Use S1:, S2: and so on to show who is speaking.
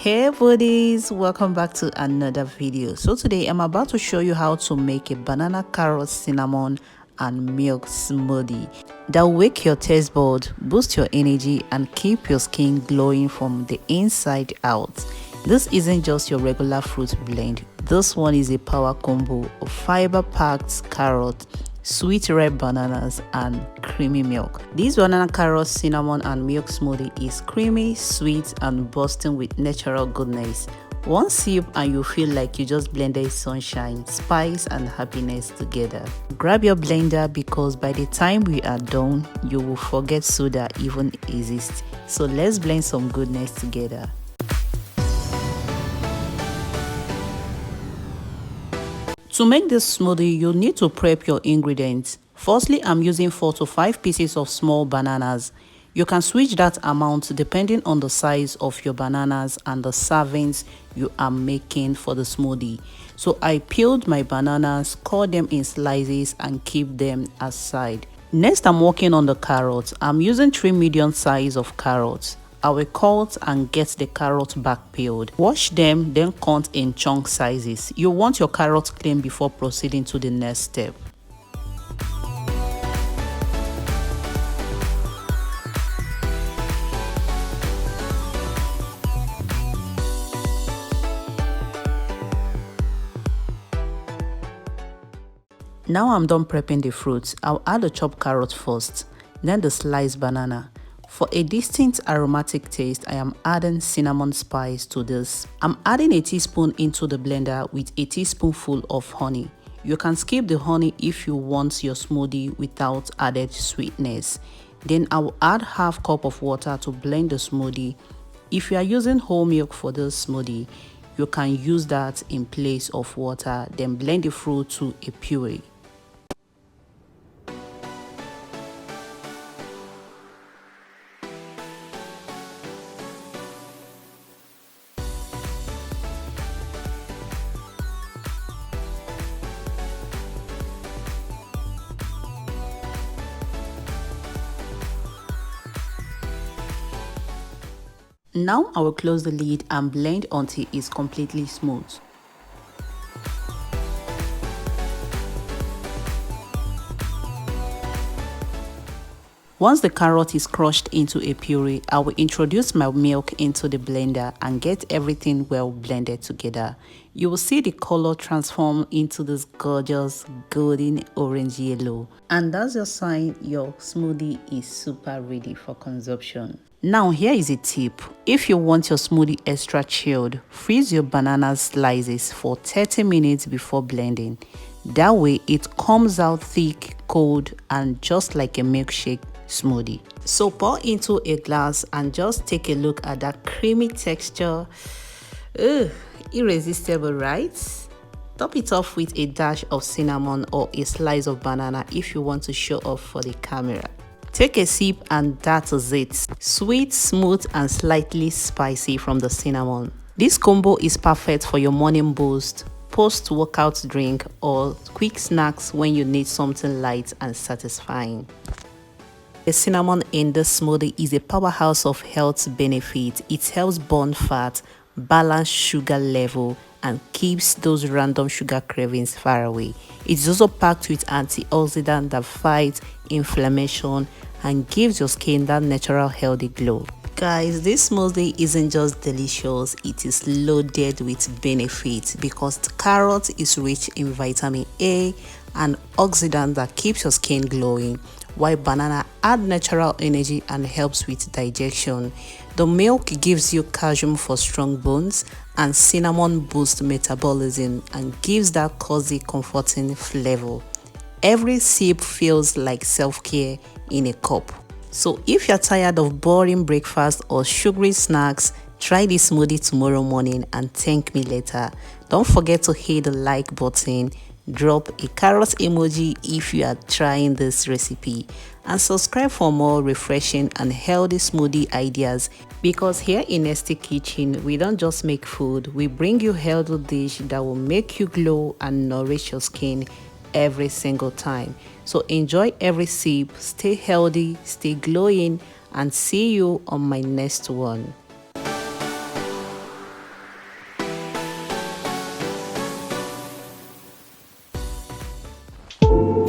S1: Hey buddies, welcome back to another video. So today I'm about to show you how to make a banana, carrot, cinnamon and milk smoothie that will wake your taste bud, boost your energy and keep your skin glowing from the inside out. This isn't just your regular fruit blend. This one is a power combo of fiber-packed carrot, sweet red bananas and creamy milk. This banana, carrot, cinnamon and milk smoothie is creamy, sweet and bursting with natural goodness. One sip and you feel like you just blended sunshine, spice and happiness together. Grab your blender because by the time we are done, you will forget soda even exists. So let's blend some goodness together. To make this smoothie, you need to prep your ingredients. Firstly, I'm using 4 to 5 pieces of small bananas. You can switch that amount depending on the size of your bananas and the servings you are making for the smoothie. So I peeled my bananas, cut them in slices and keep them aside. Next, I'm working on the carrots. I'm using 3 medium size of carrots. I will cut and get the carrot back peeled. Wash them, then cut in chunk sizes. You want your carrots clean before proceeding to the next step. Now I'm done prepping the fruits. I'll add the chopped carrot first, then the sliced banana. For a distinct aromatic taste, I am adding cinnamon spice to this. I'm adding a teaspoon into the blender with a teaspoonful of honey. You can skip the honey if you want your smoothie without added sweetness. Then I will add half cup of water to blend the smoothie. If you are using whole milk for this smoothie, you can use that in place of water, then blend the fruit to a puree. Now I will close the lid and blend until it's completely smooth. Once the carrot is crushed into a puree, I will introduce my milk into the blender and get everything well blended together. You will see the color transform into this gorgeous golden orange yellow. And that's your sign your smoothie is super ready for consumption. Now here is a tip. If you want your smoothie extra chilled, freeze your banana slices for 30 minutes before blending. That way it comes out thick, cold and just like a milkshake smoothie. So pour into a glass and just take a look at that creamy texture. Irresistible, right? Top it off with a dash of cinnamon or a slice of banana if you want to show off for the camera. Take a sip and that is it. Sweet, smooth and slightly spicy from the cinnamon. This combo is perfect for your morning boost, post-workout drink or quick snacks when you need something light and satisfying. The cinnamon in this smoothie is a powerhouse of health benefits. It helps burn fat, balance sugar level and keeps those random sugar cravings far away. It's also packed with antioxidants that fight inflammation and gives your skin that natural healthy glow. Guys, this smoothie isn't just delicious, it is loaded with benefits because the carrot is rich in vitamin A and oxidant that keeps your skin glowing, while banana add natural energy and helps with digestion. The milk gives you calcium for strong bones and cinnamon boosts metabolism and gives that cozy, comforting flavor. Every sip feels like self-care in a cup. So if you're tired of boring breakfast or sugary snacks, try this smoothie tomorrow morning and thank me later. Don't forget to hit the like button, drop a carrot emoji if you are trying this recipe, and subscribe for more refreshing and healthy smoothie ideas because here in Nesty Kitchen, we don't just make food, we bring you healthy dish that will make you glow and nourish your skin every single time. So enjoy every sip, stay healthy, stay glowing, and see you on my next one. you.